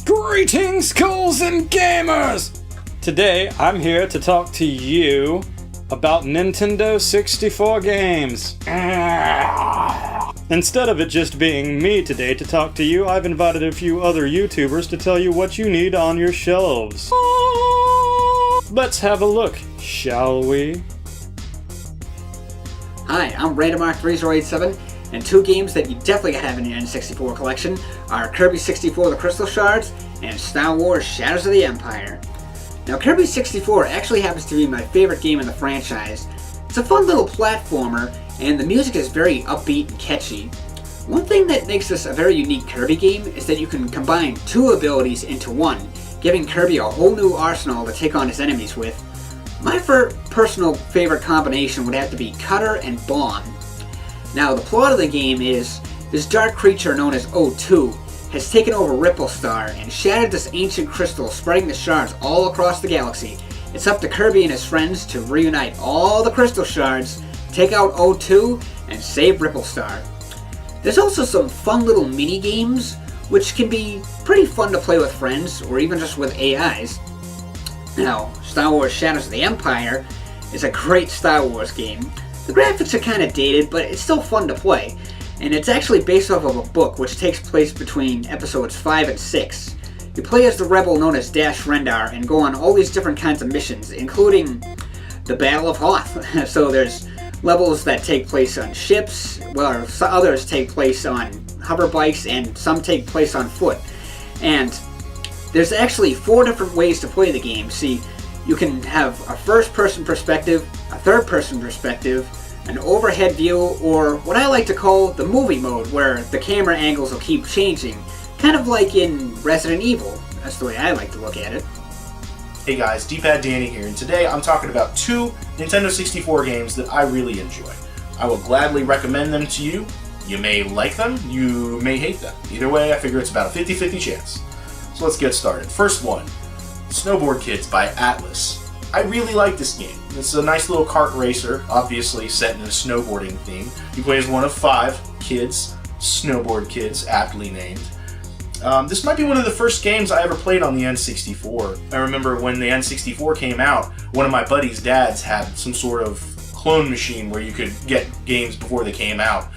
Greetings, ghouls and gamers! Today, I'm here to talk to you about Nintendo 64 games. Instead of it just being me today to talk to you, I've invited a few other YouTubers to tell you what you need on your shelves. Let's have a look, shall we? Hi, I'm Randomark3087, and two games that you definitely gotta have in your N64 collection are Kirby 64 The Crystal Shards and Star Wars Shadows of the Empire. Now, Kirby 64 actually happens to be my favorite game in the franchise. It's a fun little platformer, and the music is very upbeat and catchy. One thing that makes this a very unique Kirby game is that you can combine two abilities into one, giving Kirby a whole new arsenal to take on his enemies with. My personal favorite combination would have to be Cutter and Bomb. Now, the plot of the game is this dark creature known as O2 has taken over Ripple Star and shattered this ancient crystal, spreading the shards all across the galaxy. It's up to Kirby and his friends to reunite all the crystal shards, take out O2, and save Ripple Star. There's also some fun little mini games, which can be pretty fun to play with friends or even just with AIs. Now, Star Wars Shadows of the Empire is a great Star Wars game. The graphics are kind of dated, but it's still fun to play. And it's actually based off of a book which takes place between episodes 5 and 6. You play as the rebel known as Dash Rendar and go on all these different kinds of missions, including the Battle of Hoth. So there's levels that take place on ships, while others take place on hover bikes, and some take place on foot. And there's actually 4 different ways to play the game. See, you can have a first-person perspective, a third-person perspective, an overhead view, or what I like to call the movie mode, where the camera angles will keep changing. Kind of like in Resident Evil. That's the way I like to look at it. Hey guys, D-Pad Danny here, and today I'm talking about 2 Nintendo 64 games that I really enjoy. I will gladly recommend them to you. You may like them, you may hate them. Either way, I figure it's about a 50-50 chance. So let's get started. First one, Snowboard Kids by Atlas. I really like this game. It's a nice little kart racer, obviously set in a snowboarding theme. You play as one of 5 kids, Snowboard Kids, aptly named. This might be one of the first games I ever played on the N64. I remember when the N64 came out, one of my buddy's dads had some sort of clone machine where you could get games before they came out.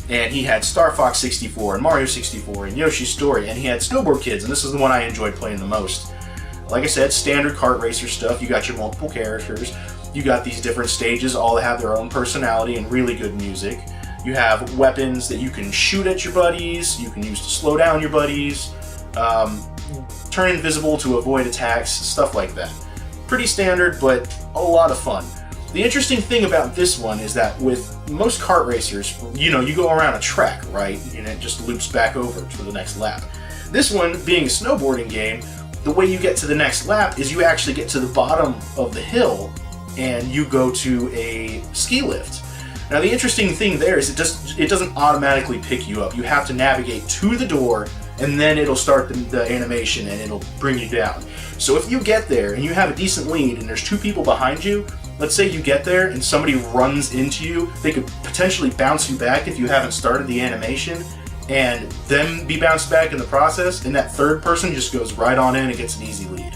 And he had Star Fox 64 and Mario 64 and Yoshi's Story, and he had Snowboard Kids, and this is the one I enjoyed playing the most. Like I said, standard kart racer stuff. You got your multiple characters. You got these different stages, all that have their own personality and really good music. You have weapons that you can shoot at your buddies, you can use to slow down your buddies, turn invisible to avoid attacks, stuff like that. Pretty standard, but a lot of fun. The interesting thing about this one is that with most kart racers, you go around a track, right? And it just loops back over to the next lap. This one, being a snowboarding game, the way you get to the next lap is you actually get to the bottom of the hill and you go to a ski lift. Now the interesting thing there is it doesn't automatically pick you up. You have to navigate to the door and then it'll start the animation and it'll bring you down. So if you get there and you have a decent lead and there's 2 people behind you, let's say you get there and somebody runs into you, they could potentially bounce you back if you haven't started the animation and then be bounced back in the process, and that third person just goes right on in and gets an easy lead.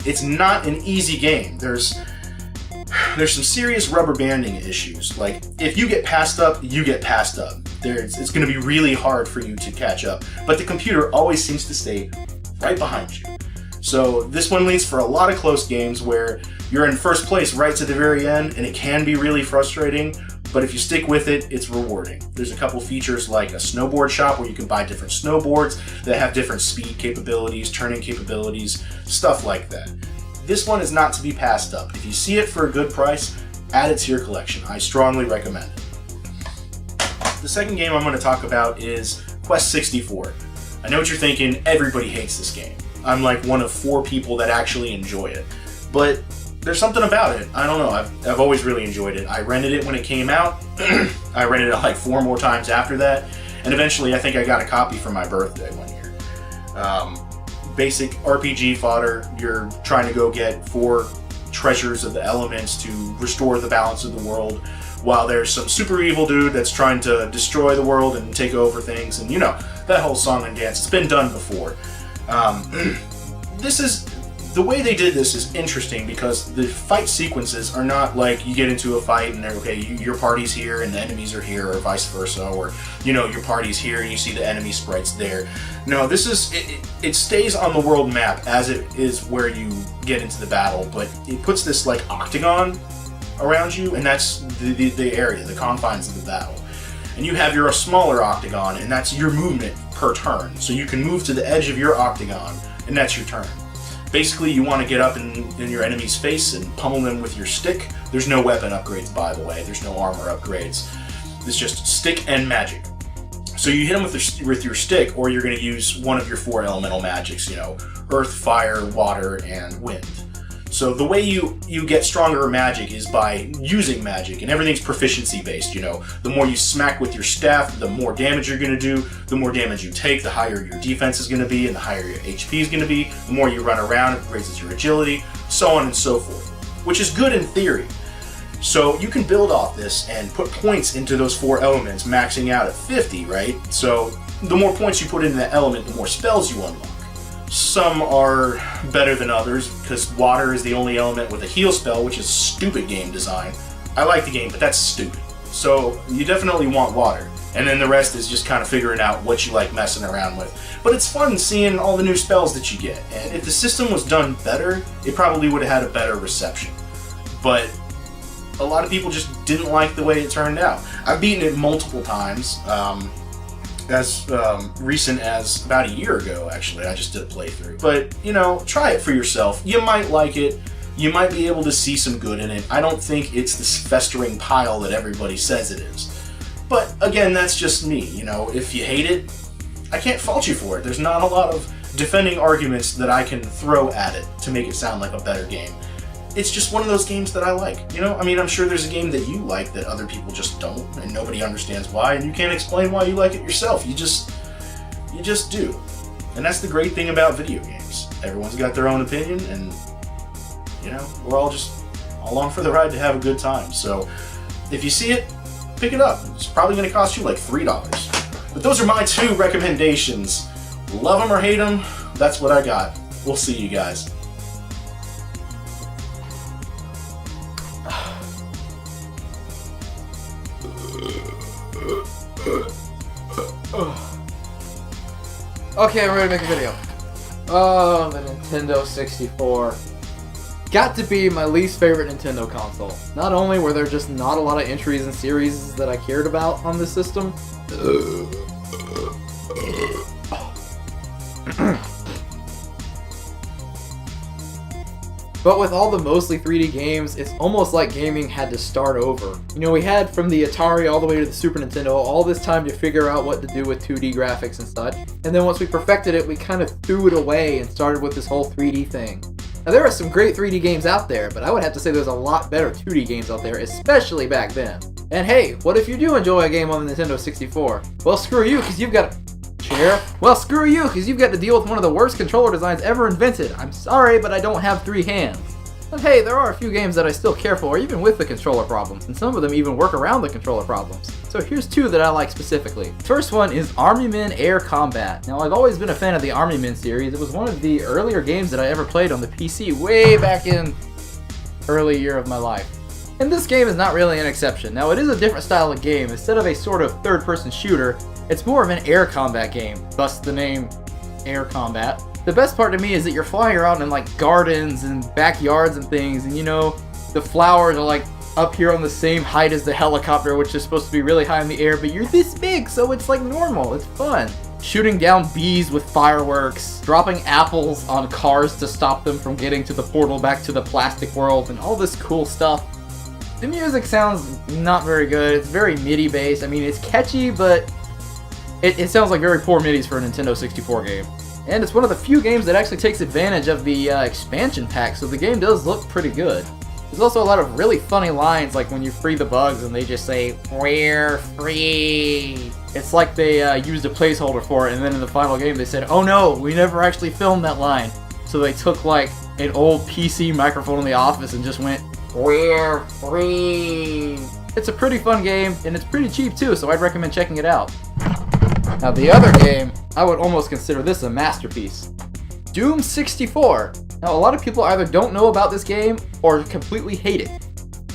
It's not an easy game. There's some serious rubber banding issues. Like, if you get passed up, you get passed up. It's going to be really hard for you to catch up, but the computer always seems to stay right behind you. So this one leads for a lot of close games where you're in first place right to the very end, and it can be really frustrating, but if you stick with it, it's rewarding. There's a couple features like a snowboard shop where you can buy different snowboards that have different speed capabilities, turning capabilities, stuff like that. This one is not to be passed up. If you see it for a good price, add it to your collection. I strongly recommend it. The second game I'm going to talk about is Quest 64. I know what you're thinking, everybody hates this game. I'm like one of 4 people that actually enjoy it. But there's something about it. I don't know. I've always really enjoyed it. I rented it when it came out. I rented it like 4 more times after that. And eventually I think I got a copy for my birthday one year. Basic RPG fodder. You're trying to go get 4 treasures of the elements to restore the balance of the world, while there's some super evil dude that's trying to destroy the world and take over things. And that whole song and dance. It's been done before. The way they did this is interesting because the fight sequences are not like you get into a fight and okay, your party's here and the enemies are here, or vice versa, or your party's here and you see the enemy sprites there. No, this is it stays on the world map as it is where you get into the battle, but it puts this like octagon around you, and that's the area, the confines of the battle. And you have your smaller octagon, and that's your movement per turn. So you can move to the edge of your octagon, and that's your turn. Basically, you want to get up in your enemy's face and pummel them with your stick. There's no weapon upgrades, by the way. There's no armor upgrades. It's just stick and magic. So you hit them with your stick, or you're going to use one of your 4 elemental magics, earth, fire, water, and wind. So the way you get stronger magic is by using magic, and everything's proficiency based, The more you smack with your staff, the more damage you're going to do. The more damage you take, the higher your defense is going to be, and the higher your HP is going to be. The more you run around, it raises your agility, so on and so forth, which is good in theory. So you can build off this and put points into those 4 elements, maxing out at 50, right? So the more points you put into that element, the more spells you unlock. Some are better than others, because water is the only element with a heal spell, which is stupid game design. I like the game, but that's stupid. So you definitely want water. And then the rest is just kind of figuring out what you like messing around with. But it's fun seeing all the new spells that you get. And if the system was done better, it probably would have had a better reception. But a lot of people just didn't like the way it turned out. I've beaten it multiple times. As recent as about a year ago, actually. I just did a playthrough. But, try it for yourself. You might like it. You might be able to see some good in it. I don't think it's this festering pile that everybody says it is. But, again, that's just me. If you hate it, I can't fault you for it. There's not a lot of defending arguments that I can throw at it to make it sound like a better game. It's just one of those games that I like. I'm sure there's a game that you like that other people just don't, and nobody understands why, and you can't explain why you like it yourself. You just do. And that's the great thing about video games. Everyone's got their own opinion, and, we're all just along for the ride to have a good time. So, if you see it, pick it up. It's probably going to cost you like $3. But those are my 2 recommendations. Love them or hate them, that's what I got. We'll see you guys. Okay, I'm ready to make a video. Oh, the Nintendo 64. Got to be my least favorite Nintendo console. Not only were there just not a lot of entries and series that I cared about on this system, but with all the mostly 3D games, it's almost like gaming had to start over. We had from the Atari all the way to the Super Nintendo all this time to figure out what to do with 2D graphics and such, and then once we perfected it, we kind of threw it away and started with this whole 3D thing. Now there are some great 3D games out there, but I would have to say there's a lot better 2D games out there, especially back then. And hey, what if you do enjoy a game on the Nintendo 64? Well, screw you, because you've got Well, screw you, because you've got to deal with one of the worst controller designs ever invented. I'm sorry, but I don't have 3 hands. But hey, there are a few games that I still care for, even with the controller problems, and some of them even work around the controller problems. So here's 2 that I like specifically. First one is Army Men Air Combat. Now, I've always been a fan of the Army Men series. It was one of the earlier games that I ever played on the PC way back in early year of my life. And this game is not really an exception. Now, it is a different style of game. Instead of a sort of third-person shooter, it's more of an air combat game, thus the name Air Combat. The best part to me is that you're flying around in like gardens and backyards and things, and the flowers are like up here on the same height as the helicopter, which is supposed to be really high in the air, but you're this big, so it's like normal, it's fun. Shooting down bees with fireworks, dropping apples on cars to stop them from getting to the portal back to the plastic world, and all this cool stuff. The music sounds not very good, it's very MIDI based. I mean, it's catchy, but it sounds like very poor MIDIs for a Nintendo 64 game. And it's one of the few games that actually takes advantage of the expansion pack, so the game does look pretty good. There's also a lot of really funny lines, like when you free the bugs and they just say, "We're free." It's like they used a placeholder for it, and then in the final game they said, "Oh no, we never actually filmed that line." So they took like an old PC microphone in the office and just went, "We're free." It's a pretty fun game, and it's pretty cheap too, so I'd recommend checking it out. Now the other game, I would almost consider this a masterpiece. Doom 64. Now, a lot of people either don't know about this game or completely hate it.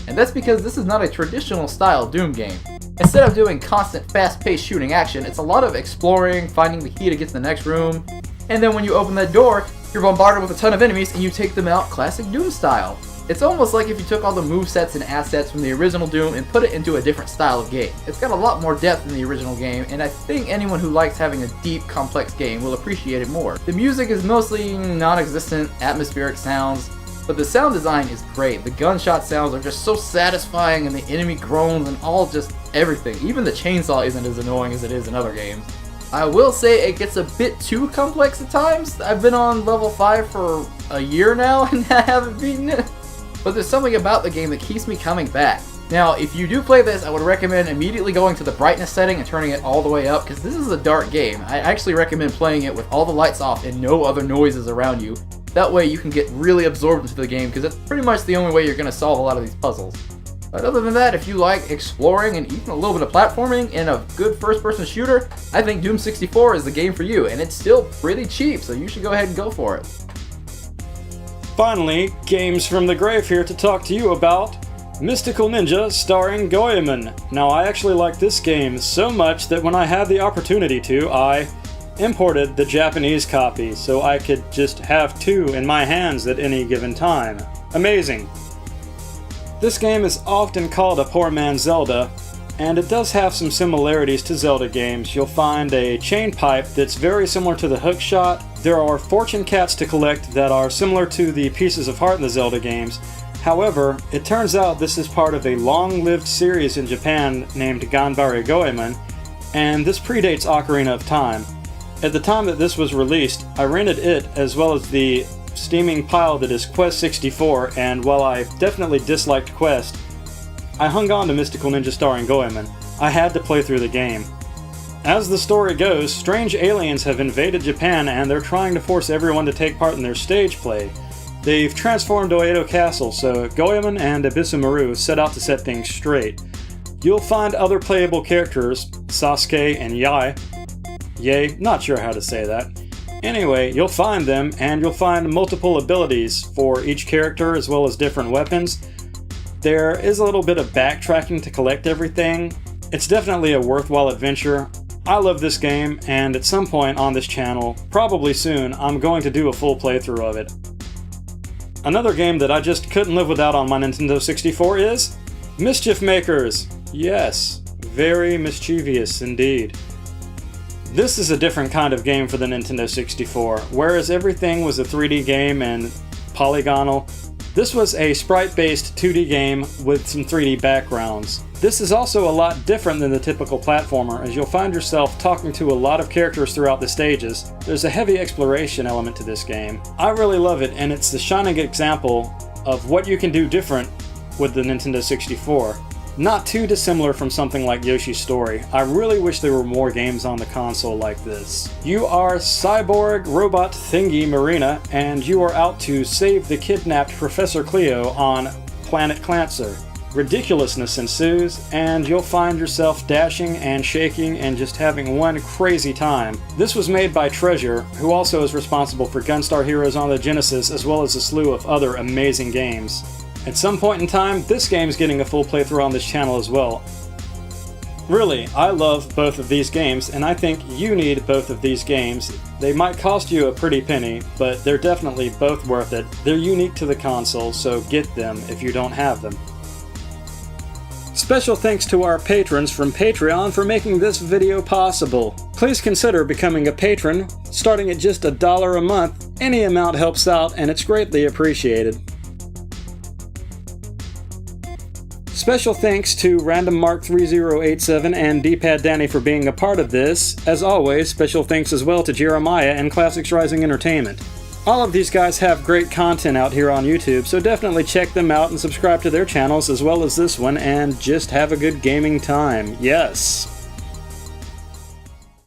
And that's because this is not a traditional style Doom game. Instead of doing constant fast-paced shooting action, it's a lot of exploring, finding the key to get to the next room, and then when you open that door, you're bombarded with a ton of enemies and you take them out classic Doom style. It's almost like if you took all the movesets and assets from the original Doom and put it into a different style of game. It's got a lot more depth than the original game, and I think anyone who likes having a deep, complex game will appreciate it more. The music is mostly non-existent, atmospheric sounds, but the sound design is great. The gunshot sounds are just so satisfying, and the enemy groans and all just everything. Even the chainsaw isn't as annoying as it is in other games. I will say it gets a bit too complex at times. I've been on level 5 for a year now and I haven't beaten it. But there's something about the game that keeps me coming back. Now, if you do play this, I would recommend immediately going to the brightness setting and turning it all the way up, because this is a dark game. I actually recommend playing it with all the lights off and no other noises around you. That way you can get really absorbed into the game, because that's pretty much the only way you're going to solve a lot of these puzzles. But other than that, if you like exploring and even a little bit of platforming and a good first-person shooter, I think Doom 64 is the game for you, and it's still pretty cheap, so you should go ahead and go for it. Finally, Games from the Grave here to talk to you about Mystical Ninja starring Goemon. Now, I actually like this game so much that when I had the opportunity to, I imported the Japanese copy so I could just have two in my hands at any given time. Amazing. This game is often called a poor man's Zelda, and it does have some similarities to Zelda games. You'll find a chain pipe that's very similar to the hookshot. There are fortune cats to collect that are similar to the pieces of heart in the Zelda games. However, it turns out this is part of a long-lived series in Japan named Ganbare Goemon, and this predates Ocarina of Time. At the time that this was released, I rented it as well as the steaming pile that is Quest 64, and while I definitely disliked Quest, I hung on to Mystical Ninja starring Goemon. I had to play through the game. As the story goes, strange aliens have invaded Japan and they're trying to force everyone to take part in their stage play. They've transformed Oedo Castle, so Goemon and Abisumaru set out to set things straight. You'll find other playable characters, Sasuke and Yae, not sure how to say that. Anyway, you'll find them, and you'll find multiple abilities for each character as well as different weapons. There is a little bit of backtracking to collect everything. It's definitely a worthwhile adventure. I love this game, and at some point on this channel, probably soon, I'm going to do a full playthrough of it. Another game that I just couldn't live without on my Nintendo 64 is Mischief Makers. Yes, very mischievous indeed. This is a different kind of game for the Nintendo 64. Whereas everything was a 3D game and polygonal, this was a sprite-based 2D game with some 3D backgrounds. This is also a lot different than the typical platformer, as you'll find yourself talking to a lot of characters throughout the stages. There's a heavy exploration element to this game. I really love it, and it's the shining example of what you can do different with the Nintendo 64. Not too dissimilar from something like Yoshi's Story. I really wish there were more games on the console like this. You are cyborg robot thingy Marina, and you are out to save the kidnapped Professor Cleo on Planet Clancer. Ridiculousness ensues, and you'll find yourself dashing and shaking and just having one crazy time. This was made by Treasure, who also is responsible for Gunstar Heroes on the Genesis, as well as a slew of other amazing games. At some point in time, this game's getting a full playthrough on this channel as well. Really, I love both of these games, and I think you need both of these games. They might cost you a pretty penny, but they're definitely both worth it. They're unique to the console, so get them if you don't have them. Special thanks to our patrons from Patreon for making this video possible. Please consider becoming a patron, starting at just $1 a month. Any amount helps out, and it's greatly appreciated. Special thanks to Randomark3087 and D-Pad Danny for being a part of this. As always, special thanks as well to Jeremiah and Classics Rising Entertainment. All of these guys have great content out here on YouTube, so definitely check them out and subscribe to their channels as well as this one, and just have a good gaming time. Yes!